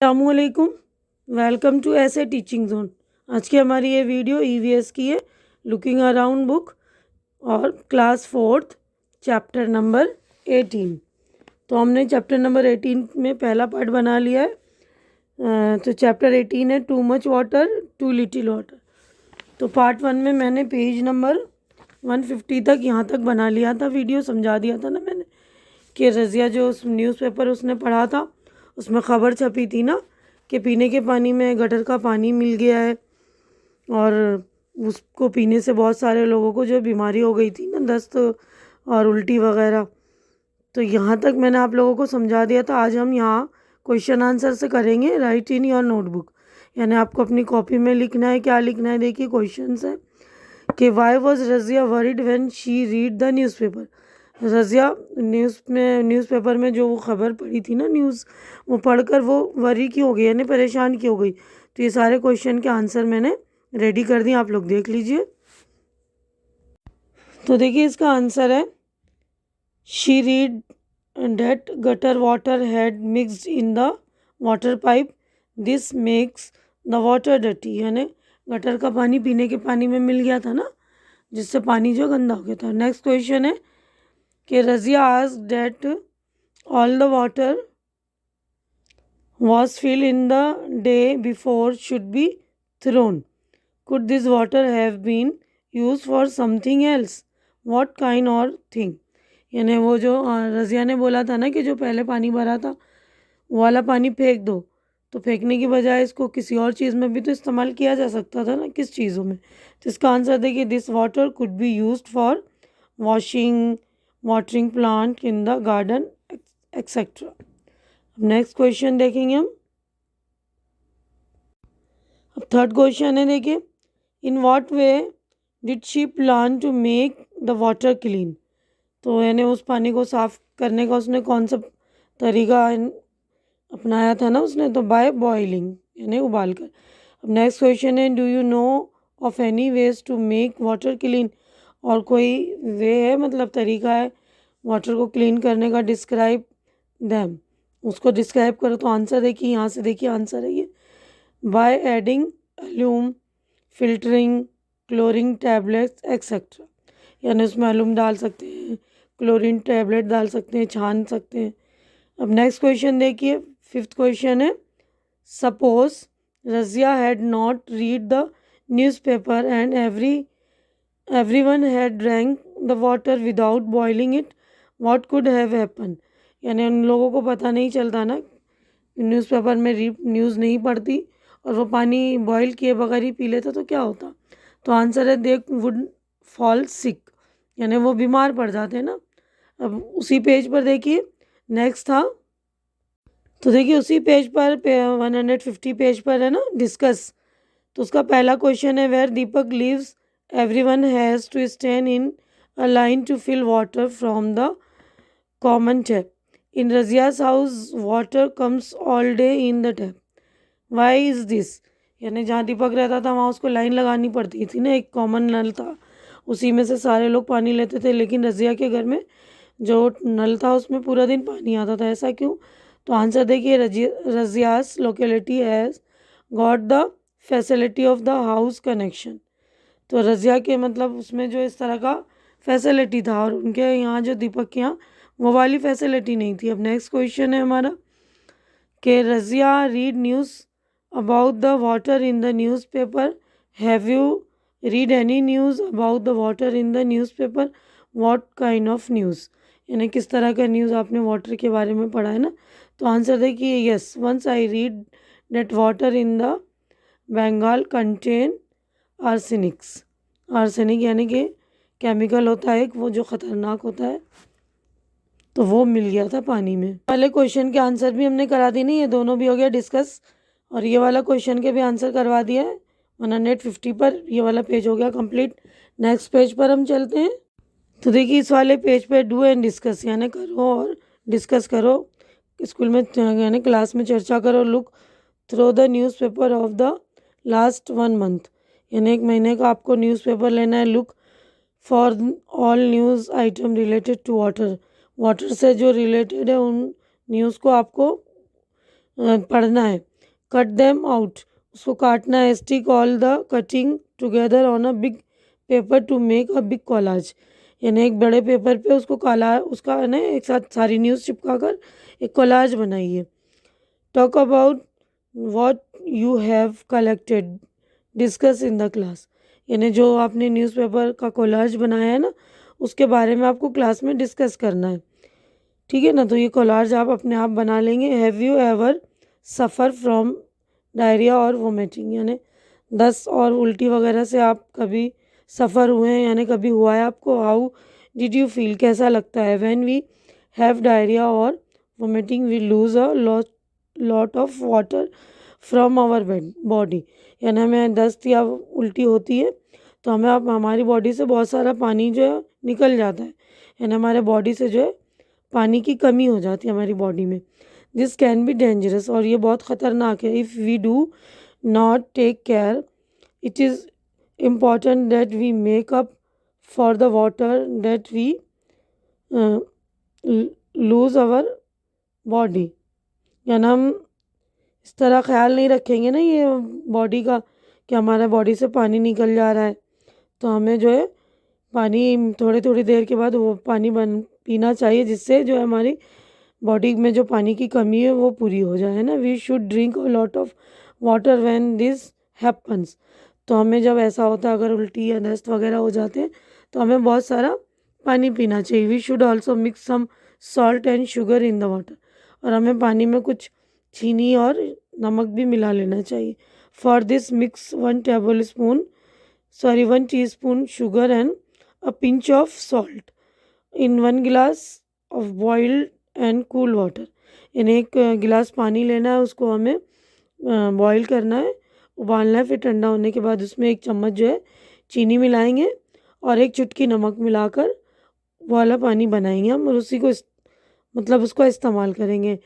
अस्सलामुअलैकुम। Welcome to ऐसे teaching zone. आज की हमारी ये वीडियो ईवीएस की है, लुकिंग अराउंड बुक और क्लास फोर्थ चैप्टर नंबर 18। तो हमने चैप्टर नंबर 18 में पहला पार्ट बना लिया है। तो चैप्टर 18 है too much water too little water. तो पार्ट 1 में मैंने पेज नंबर 150 तक यहाँ तक बना लिया था। वीडियो समझा दिया था ना मैंने कि रज़िया जो उस न्यूज़पेपर उसने पढ़ा था उसमें ख़बर छपी थी ना कि पीने के पानी में गटर का पानी मिल गया है और उसको पीने से बहुत सारे लोगों को जो बीमारी हो गई थी ना, दस्त और उल्टी वगैरह। तो यहाँ तक मैंने आप लोगों को समझा दिया था। आज हम यहाँ क्वेश्चन आंसर से करेंगे, राइट इन योर नोटबुक। यानी आपको अपनी कॉपी में लिखना है। क्या लिखना है? देखिए क्वेश्चन है कि why was Razia worried when she read the newspaper. Razia newspaper में जो वो ख़बर पढ़ी थी ना, न्यूज़, वो पढ़कर वो वरी क्यों हो गई, यानी परेशान क्यों हो गई। तो ये सारे क्वेश्चन के आंसर मैंने रेडी कर दिए, आप लोग देख लीजिए। तो देखिए इसका आंसर है she read that gutter water had mixed in the water pipe, this makes the water dirty. यानी गटर का पानी पीने के पानी में मिल गया था ना, जिससे पानी जो गंदा हो गया था। नेक्स्ट क्वेश्चन है कि Razia asked that all the water was filled in the day before should be thrown. Could this water have been used for something else? What kind or thing? यानी वो जो रज़िया ने बोला था ना कि जो पहले पानी भरा था वो वाला पानी फेंक दो, तो फेंकने की बजाय इसको किसी और चीज़ में भी तो इस्तेमाल किया जा सकता था ना, किस चीज़ों में। तो इसका आंसर देखिए, this water could be used for washing, watering plant in the garden etcetera. Next question देखेंगे हम। अब थर्ड क्वेश्चन है, देखिए, in what way did she plan to make the water clean. तो यानी उस पानी को साफ करने का उसने कौन सा तरीका अपनाया था ना उसने, तो बाय बॉइलिंग, यानी उबाल कर। अब नेक्स्ट क्वेश्चन है, do you know of any ways to make water clean. और कोई वे है, मतलब तरीका है वाटर को क्लीन करने का, डिस्क्राइब दैम, उसको डिस्क्राइब करो। तो आंसर देखिए, यहाँ से देखिए आंसर है ये, by adding alum, filtering, chlorine tablets etcetera. यानी उसमें एल्यूम डाल सकते हैं, क्लोरीन टैबलेट डाल सकते हैं, छान सकते हैं। अब नेक्स्ट क्वेश्चन देखिए, फिफ्थ क्वेश्चन है, suppose Razia had not read the newspaper and everyone had drank the water without boiling it, what could have happen. यानी उन लोगों को पता नहीं चलता ना, न्यूज़पेपर में न्यूज़ नहीं पढ़ती और वो पानी बॉईल किए बगैर ही पी लेता, तो क्या होता। तो आंसर है दे वुड फॉल सिक, यानी वो बीमार पड़ जाते हैं ना। अब उसी पेज पर देखिए नेक्स्ट था, तो देखिए उसी पेज पर 150 पेज पर है ना डिस्कस। तो उसका पहला क्वेश्चन है, where Deepak lives everyone has to stand in a line to fill water from the common tap. In Razia's house water comes all day in the tap, why is this. यानी जहाँ दीपक रहता था वहाँ उसको लाइन लगानी पड़ती थी ना, एक कॉमन नल था, उसी में से सारे लोग पानी लेते थे। लेकिन रज़िया के घर में जो नल था उसमें पूरा दिन पानी आता था, ऐसा क्यों। तो आंसर देखिए, Razia's locality has got the facility of the house connection. तो रज़िया के मतलब उसमें जो इस तरह का फैसिलिटी था और उनके यहाँ जो दीपक के यहाँ वो वाली फैसिलिटी नहीं थी। अब नेक्स्ट क्वेश्चन है हमारा कि Razia read news about the water in the newspaper, have you read any news about the water in the newspaper, what kind of news. यानी किस तरह का न्यूज़ आपने वाटर के बारे में पढ़ा है ना। तो आंसर देखिए, yes once I read that water in the Bengal contain arsenics. Arsenic यानी कि केमिकल होता है एक, वो जो ख़तरनाक होता है, तो वो मिल गया था पानी में। पहले क्वेश्चन के आंसर भी हमने करा दी नहीं, ये दोनों भी हो गया डिस्कस, और ये वाला क्वेश्चन के भी आंसर करवा दिया है 150 पर। ये वाला पेज हो गया कंप्लीट। नेक्स्ट पेज पर हम चलते हैं। तो देखिए इस वाले पेज पे डू एंड डिस्कस, यानी करो और डिस्कस करो, स्कूल में यानी क्लास में चर्चा करो। Look through the newspaper of the last 1 month, यानी 1 महीने का आपको न्यूज़पेपर लेना है। Look for all news item related to water, water से जो रिलेटेड है उन न्यूज़ को आपको पढ़ना है। कट देम आउट, उसको काटना है। Stick all the cutting together on a big paper two make a big collage, यानी एक बड़े पेपर पे उसको काला उसका है ना एक साथ सारी न्यूज़ चिपका कर एक कोलाज बनाइए। Talk about what you have collected, discuss in the class, यानी जो आपने न्यूज़पेपर का कोलाज बनाया है ना उसके बारे में आपको क्लास में डिस्कस करना है। ठीक है ना, तो ये कोलाज आप अपने आप बना लेंगे। Have you ever suffer from diarrhoea और वोमिटिंग, यानी दस्त और उल्टी वगैरह से आप कभी सफ़र हुए हैं, यानी कभी हुआ है आपको। हाउ डिड यू फील, कैसा लगता है। व्हेन वी हैव डायरिया और vomiting we lose a lot of water from our body, यानी हमें दस्त या उल्टी होती है तो हमें अब हमारी बॉडी से बहुत सारा पानी जो है निकल जाता है, यानी हमारे बॉडी से जो है पानी की कमी हो जाती है हमारी बॉडी में। दिस कैन बी डेंजरस, और ये बहुत ख़तरनाक है। If we do not take care it is important that we make up for the water that we lose our body, यानी हम इस तरह ख्याल नहीं रखेंगे ना ये बॉडी का कि हमारे बॉडी से पानी निकल जा रहा है, तो हमें जो है पानी थोड़ी थोड़ी देर के बाद वो पानी बन पीना चाहिए, जिससे जो है हमारी बॉडी में जो पानी की कमी है वो पूरी हो जाए, है ना। We should drink a lot of water when this happens, तो हमें जब ऐसा होता है अगर उल्टी या दस्त वगैरह हो जाते हैं तो हमें बहुत सारा पानी पीना चाहिए। We should also mix some salt and sugar in the water, और हमें पानी में कुछ चीनी और नमक भी मिला लेना चाहिए। For this mix 1 teaspoon sugar and a pinch of salt in 1 glass of boiled and cool water, यानी एक गिलास पानी लेना है, उसको हमें बॉईल करना है, उबालना है, फिर ठंडा होने के बाद उसमें 1 चम्मच जो है चीनी मिलाएंगे और 1 चुटकी नमक मिलाकर वो वाला पानी बनाएंगे हम, और उसी को मतलब उसका इस्तेमाल करेंगे।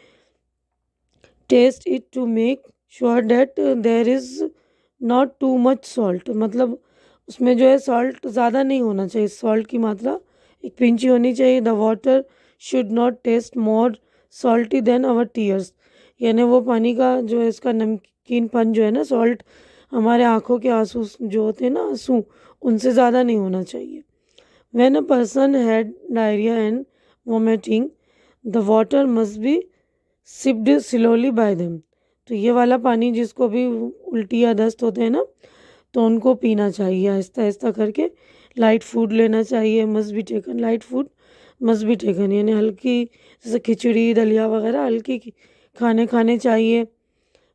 Taste it to make sure that there is not too much salt, मतलब उसमें जो है सॉल्ट ज़्यादा नहीं होना चाहिए, सॉल्ट की मात्रा एक पिंच ही होनी चाहिए। The water should not taste more salty than our tears, यानी वो पानी का जो है इसका नमकीनपन जो है ना, सॉल्ट हमारे आँखों के आंसू जो होते हैं ना आंसू, उनसे ज़्यादा नहीं होना चाहिए। When a person had diarrhoea and vomiting the water must be sipped slowly bye them, तो ये वाला पानी जिसको भी उल्टी या दस्त होते हैं ना तो उनको पीना चाहिए आहिस्ता आहिस्ता करके। लाइट फूड लेना चाहिए, must be taken, light food must be taken, यानी हल्की जैसे खिचड़ी दलिया वगैरह हल्की खाने खाने चाहिए।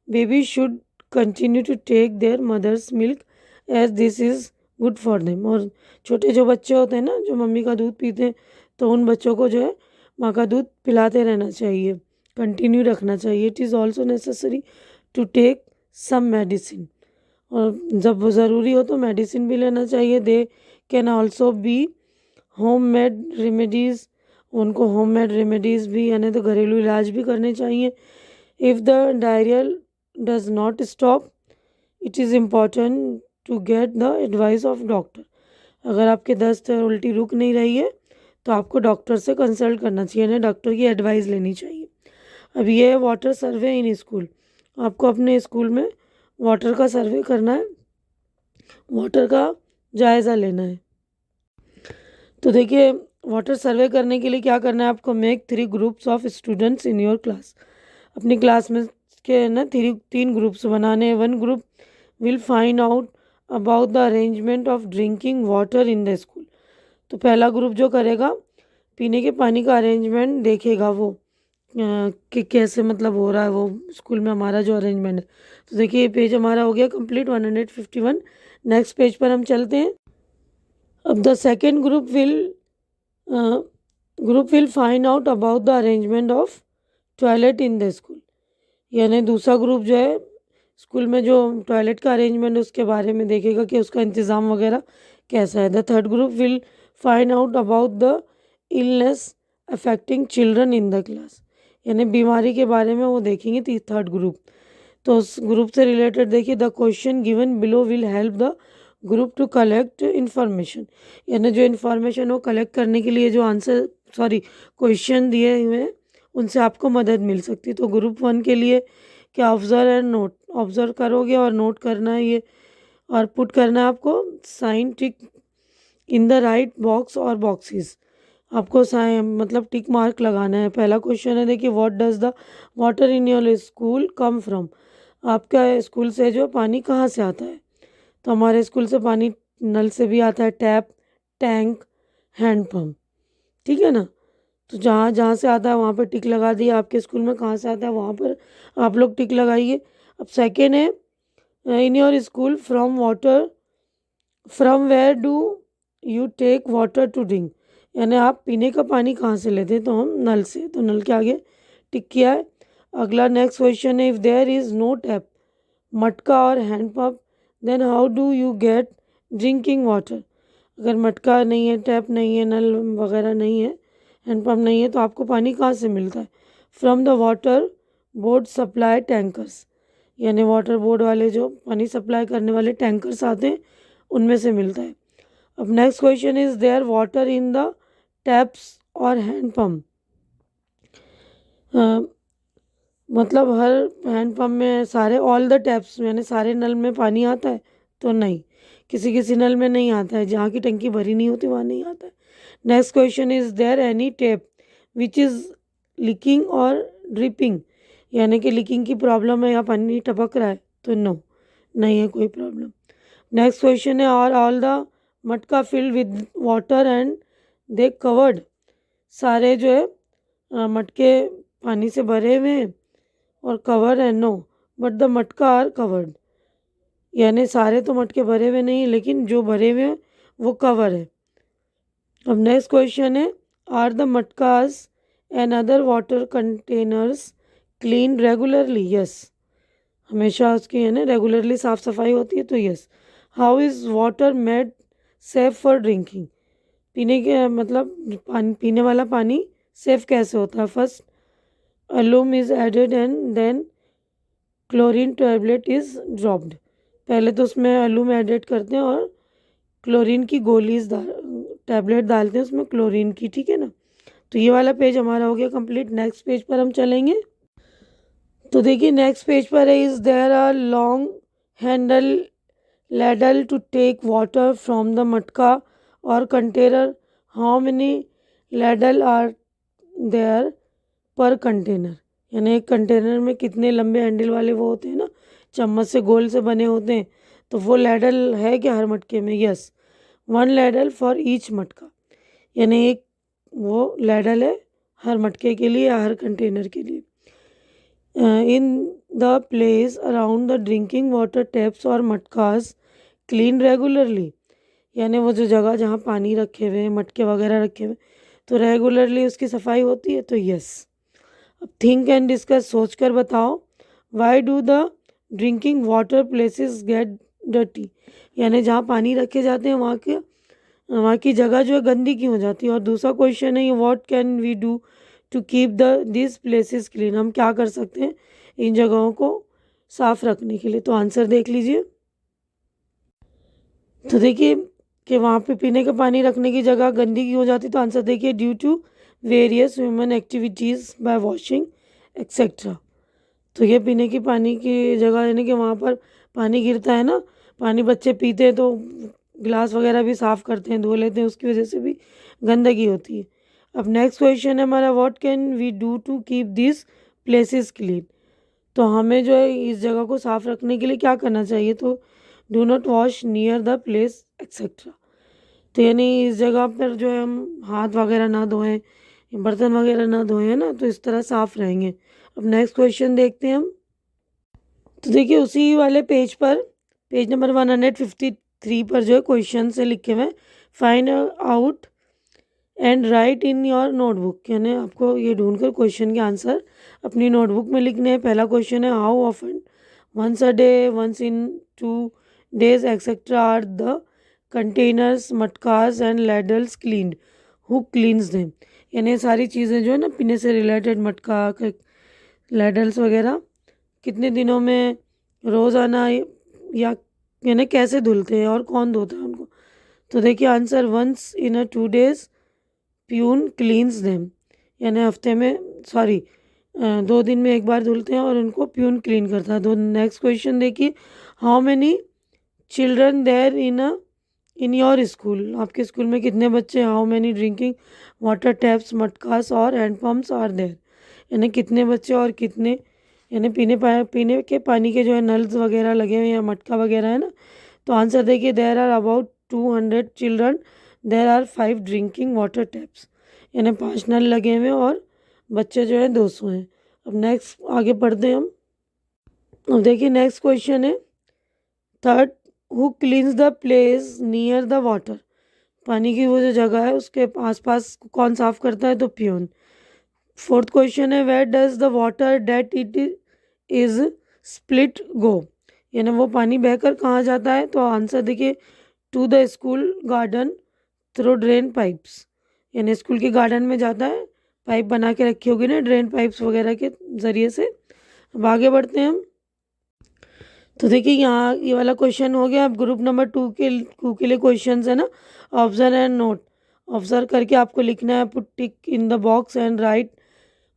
Baby should continue to take their mother's milk as this is good for them, और छोटे जो बच्चे होते हैं ना जो मम्मी का दूध पीते हैं तो उन बच्चों को जो है माँ का दूध पिलाते रहना चाहिए, कंटिन्यू रखना चाहिए। It is also necessary to take some medicine, और जब ज़रूरी हो तो मेडिसिन भी लेना चाहिए। They can also be home made remedies, उनको होम मेड रेमेडीज़ भी यानी तो घरेलू इलाज भी करने चाहिए। If the diarrhoea does not stop it is important to get the advice of doctor, अगर आपके दस्त और उल्टी रुक नहीं रही है तो आपको डॉक्टर से कंसल्ट करना चाहिए, यानी डॉक्टर की एडवाइस लेनी चाहिए। अब ये है वाटर सर्वे इन स्कूल, आपको अपने स्कूल में वाटर का सर्वे करना है, वाटर का जायज़ा लेना है। तो देखिए वाटर सर्वे करने के लिए क्या करना है आपको, make 3 groups of students in your class, अपनी क्लास में के ना 3 ग्रुप्स बनाने हैं। 1 group will find out about the arrangement of drinking water in the school, तो पहला ग्रुप जो करेगा पीने के पानी का अरेंजमेंट देखेगा वो कि कैसे मतलब हो रहा है वो स्कूल में हमारा जो अरेंजमेंट है। तो देखिए ये पेज हमारा हो गया कंप्लीट 151। नेक्स्ट पेज पर हम चलते हैं। अब the second group will find out about the arrangement of toilet in the school, यानी दूसरा ग्रुप जो है स्कूल में जो टॉयलेट का अरेंजमेंट है उसके बारे में देखेगा कि उसका इंतज़ाम वगैरह कैसा है। The third group will find out about the illness affecting children in the class, यानी बीमारी के बारे में वो देखेंगे थर्ड ग्रुप। तो उस ग्रुप से रिलेटेड देखिए the question given below will help the group to collect information, यानी जो इन्फॉर्मेशन वो कलेक्ट करने के लिए जो आंसर क्वेश्चन दिए हुए हैं उनसे आपको मदद मिल सकती है। तो ग्रुप 1 के लिए क्या ऑब्जर्व एंड नोट, ऑब्जर्व करोगे और नोट करना है ये, और पुट करना है आपको sign tick in the right box और बॉक्सेस। आपको साइन मतलब टिक मार्क लगाना है। पहला क्वेश्चन है, देखिए what does the water in your school come from. आपका स्कूल से जो पानी कहाँ से आता है? तो हमारे स्कूल से पानी नल से भी आता है, टैप, टैंक, हैंडपम्प, ठीक है ना। तो जहाँ जहाँ से आता है वहाँ पर टिक लगा दिए। आपके स्कूल में कहाँ से आता है वहाँ पर आप लोग टिक लगाइए। अब सेकेंड है, in your school from water, from where do you take water to drink, यानी आप पीने का पानी कहाँ से लेते हैं? तो हम नल से, तो नल के आगे टिक किया है। अगला नेक्स्ट क्वेश्चन है, if there is no tap, मटका और hand pump, then how do you get drinking water. अगर मटका नहीं है, टैप नहीं है, नल वगैरह नहीं है, हैंडपम्प नहीं है, तो आपको पानी कहाँ से मिलता है? From the water board supply tankers, यानी वाटर बोर्ड वाले जो पानी सप्लाई करने वाले टैंकर्स आते हैं उनमें से मिलता है। अब next question is there water in the taps और हैंडपम्प, मतलब हर हैंडपम्प में सारे ऑल द टैप्स यानी सारे नल में पानी आता है? तो नहीं, किसी किसी नल में नहीं आता है, जहाँ की टंकी भरी नहीं होती वहाँ नहीं आता है। Next question is there any tap which is leaking और ड्रिपिंग, यानी कि लीकिंग की प्रॉब्लम है या पानी टपक रहा है? तो नो, नहीं है कोई प्रॉब्लम। नेक्स्ट क्वेश्चन है, आर ऑल द मटका filled with water and they covered, सारे जो है मटके पानी से भरे हुए हैं और कवर है? नो, बट द मटका आर कवर्ड, यानी सारे तो मटके भरे हुए नहीं लेकिन जो भरे हुए हैं वो कवर है। अब नेक्स्ट क्वेश्चन है, आर द मटकास and other water containers clean regularly? Yes, हमेशा उसकी है ना रेगुलरली साफ़ सफाई होती है, तो yes. How is water made safe for drinking, पीने के मतलब पानी, पीने वाला पानी सेफ कैसे होता है? First, alum is added and then chlorine tablet is dropped, पहले तो उसमें अलूम एडेड करते हैं और क्लोरीन की गोलीज टैबलेट डालते हैं उसमें क्लोरीन की, ठीक है ना। तो ये वाला पेज हमारा हो गया कंप्लीट। नेक्स्ट पेज पर हम चलेंगे। तो देखिए नेक्स्ट पेज पर है, is there a long handle ladle to take water from the मटका और container, how many ladle are there per container, यानी एक कंटेनर में कितने लंबे हैंडल वाले वो होते हैं ना, चम्मच से गोल से बने होते हैं, तो वो लैडल है क्या हर मटके में? यस, 1 लैडल फॉर ईच मटका, यानी एक वो लैडल है हर मटके के लिए या हर कंटेनर के लिए। In the place around the drinking water taps और मटकास क्लीन रेगुलरली, यानी वो जो जगह जहाँ पानी रखे हुए हैं, मटके वगैरह रखे हुए, तो रेगुलरली उसकी सफाई होती है, तो यस। अब थिंक एंड डिस्कस, सोच कर बताओ, why do the drinking water places get dirty, यानी जहाँ पानी रखे जाते हैं वहाँ की जगह जो है गंदी क्यों हो जाती है? और दूसरा क्वेश्चन है, what can we do to keep this places clean, हम क्या कर सकते हैं इन जगहों को साफ रखने के लिए? तो आंसर देख लीजिए। तो देखिए कि वहाँ पे पीने का पानी रखने की जगह गंदी क्यों हो जाती, तो आंसर देखिए, due to various human activities by washing etcetera. तो ये पीने की पानी की जगह यानी कि वहाँ पर पानी गिरता है ना, पानी बच्चे पीते हैं तो गिलास वगैरह भी साफ़ करते हैं, धो लेते हैं, उसकी वजह से भी गंदगी होती है। अब नेक्स्ट क्वेश्चन है हमारा, what can we do to keep this places clean, तो हमें जो है इस जगह को साफ़ रखने के लिए क्या करना चाहिए? तो do not wash near the place etcetera, तो यानी इस जगह पर जो है हम हाथ वगैरह ना धोएं, बर्तन वगैरह ना धोएं, है ना, तो इस तरह साफ़ रहेंगे। अब नेक्स्ट क्वेश्चन देखते हैं हम। तो देखिए उसी वाले पेज पर, पेज नंबर 153 पर जो है क्वेश्चन से लिखे हुए, find out and write in your notebook, यानी आपको ये ढूंढकर क्वेश्चन के आंसर अपनी नोटबुक में लिखने हैं। पहला क्वेश्चन है, how often, once a day, once in 2 days etcetera are the containers, मटकास and ladles cleaned, who cleans them, यानी सारी चीज़ें जो है ना पीने से रिलेटेड, मटका, लैडल्स वगैरह कितने दिनों में, रोज़ाना, या यानी कैसे धुलते हैं और कौन धोता है उनको? तो देखिए answer, once in a 2 days peon cleans them, यानी हफ्ते में सॉरी 2 दिन में एक बार धुलते हैं और उनको प्यून क्लीन करता है। तो नेक्स्ट क्वेश्चन देखिए, how many children there in your school, आपके स्कूल में कितने बच्चे हैं। How many drinking water taps, मटकास और हैंड पम्प्स आर देयर, यानी कितने बच्चे और कितने, यानी पीने के पानी के जो है नल्स वगैरह लगे हुए हैं या मटका वगैरह है ना। तो आंसर देखिए, there are about 200 children, there are 5 drinking water taps, यानी 5 नल लगे हुए हैं और बच्चे जो हैं 200 हैं। अब नेक्स्ट आगे बढ़ते हैं हम। अब देखिए नेक्स्ट क्वेश्चन है third, who cleans the place near the water, पानी की वो जो जगह है उसके आसपास कौन साफ करता है, तो प्यून। फोर्थ क्वेश्चन है, where does the water that it is split go, यानी वो पानी बहकर कहाँ जाता है, तो आंसर देखिए, to the school garden through drain pipes, यानी स्कूल के गार्डन में जाता है, पाइप बना के रखी होगी ना ड्रेन पाइप्स वगैरह के ज़रिए से। अब आगे बढ़ते हैं हम। तो देखिए यहाँ ये वाला क्वेश्चन हो गया। अब ग्रुप नंबर 2 के लिए क्वेश्चन है ना, ऑब्जर्व एंड नोट, ऑब्जर्व करके आपको लिखना है, put tick in the box and write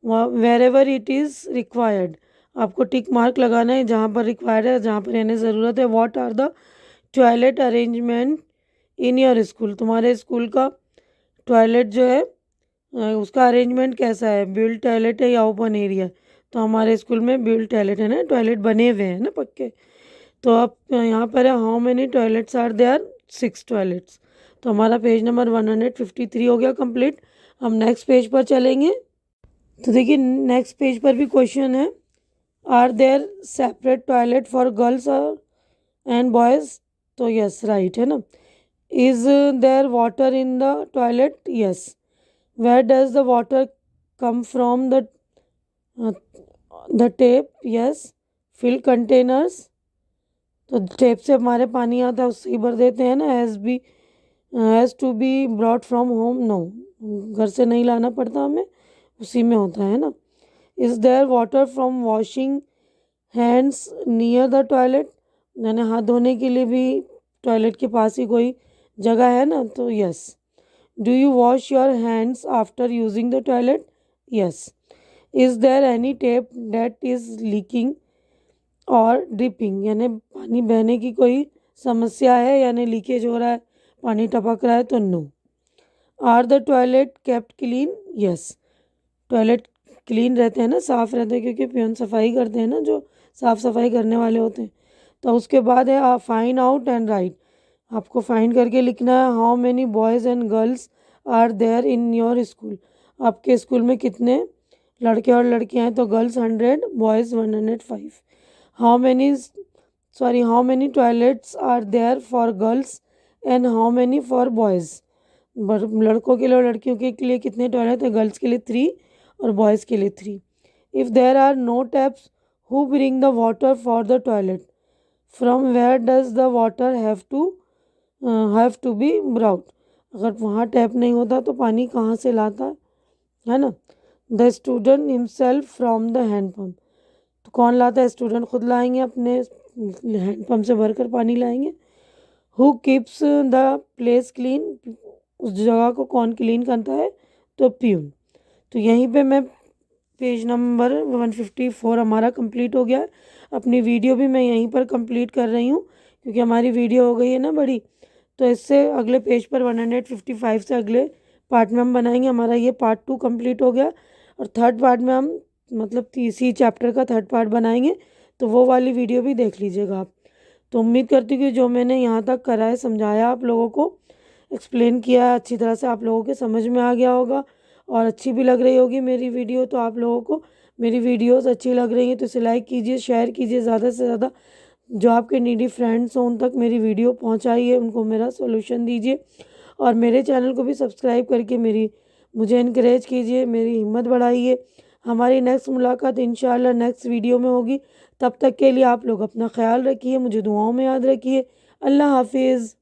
wherever it is required, आपको टिक मार्क लगाना है जहाँ पर रिक्वायर्ड है, जहाँ पर यानी ज़रूरत है। What are the toilet arrangement in your school, तुम्हारे स्कूल का टॉयलेट जो है उसका अरेंजमेंट कैसा है, बिल्ड टॉयलेट है या ओपन एरिया। तो हमारे स्कूल में बिल्ड टॉयलेट है ना, टॉयलेट बने हुए हैं ना पक्के। तो अब यहाँ पर है, how many toilets are there, 6 toilets. तो हमारा पेज नंबर 153 हो गया कंप्लीट। हम नेक्स्ट पेज पर चलेंगे। तो देखिए नेक्स्ट पेज पर भी क्वेश्चन है, are there separate toilet for girls and boys, तो यस राइट है ना। Is there water in the toilet, yes. Where does the water come from the tap, yes. Fill containers, तो tap से हमारे पानी आता है उससे ही भर देते हैं ना। Has to be brought from home, no, घर से नहीं लाना पड़ता हमें, उसी में होता है ना। Is there water from washing hands near the toilet, यानी हाथ धोने के लिए भी टॉयलेट के पास ही कोई जगह है ना, तो yes. Do you wash your hands after using the toilet, yes. Is there any tap that is leaking और ड्रिपिंग, यानी पानी बहने की कोई समस्या है, यानी लीकेज हो रहा है, पानी टपक रहा है, तो no. Are the toilet kept clean, yes. Toilet clean रहते हैं ना, साफ़ रहते हैं, क्योंकि पियून सफाई करते हैं ना, जो साफ़ सफाई करने वाले होते हैं। तो उसके बाद है फाइंड आउट एंड राइट, आपको फाइंड करके लिखना है, how many boys and girls are there in your school, आपके स्कूल में कितने लड़के और लड़कियां हैं, तो girls 100, boys 105। How many toilets are there for girls and how many for boys, लड़कों के लिए और लड़कियों के लिए कितने टॉयलेट है, गर्ल्स के लिए 3 और बॉयज़ के लिए 3। If there are no taps, who bring the water for the toilet, from where does the water have to be brought, अगर वहाँ टैप नहीं होता तो पानी कहाँ से लाता है ना। The student himself from the hand pump, तो कौन लाता है, स्टूडेंट खुद लाएंगे, अपने हैंड पम्प से भरकर पानी लाएंगे। Who keeps the place clean, उस जगह को कौन क्लीन करता है, तो प्यून। तो यहीं पे मैं पेज नंबर 154 हमारा कंप्लीट हो गया है। अपनी वीडियो भी मैं यहीं पर कंप्लीट कर रही हूँ, क्योंकि हमारी वीडियो हो गई है ना बड़ी, तो इससे अगले पेज पर 155 से अगले पार्ट में हम बनाएंगे। हमारा ये पार्ट 2 कंप्लीट हो गया, और थर्ड पार्ट में हम मतलब इसी चैप्टर का थर्ड पार्ट बनाएंगे, तो वो वाली वीडियो भी देख लीजिएगा आप। तो उम्मीद करती हूँ कि जो मैंने यहाँ तक करा है, समझाया, आप लोगों को एक्सप्लेन किया अच्छी तरह से, आप लोगों के समझ में आ गया होगा और अच्छी भी लग रही होगी मेरी वीडियो। तो आप लोगों को मेरी वीडियोस अच्छी लग रही हैं तो इसे लाइक कीजिए, शेयर कीजिए ज़्यादा से ज़्यादा, जो आपके नीडी फ्रेंड्स हों उन तक मेरी वीडियो पहुंचाइए, उनको मेरा सॉल्यूशन दीजिए, और मेरे चैनल को भी सब्सक्राइब करके मुझे इनकरेज कीजिए, मेरी हिम्मत बढ़ाइए। हमारी नेक्स्ट मुलाकात इंशाल्लाह नेक्स्ट वीडियो में होगी। तब तक के लिए आप लोग अपना ख्याल रखिए, मुझे दुआओं में याद रखिए। अल्लाह हाफिज़।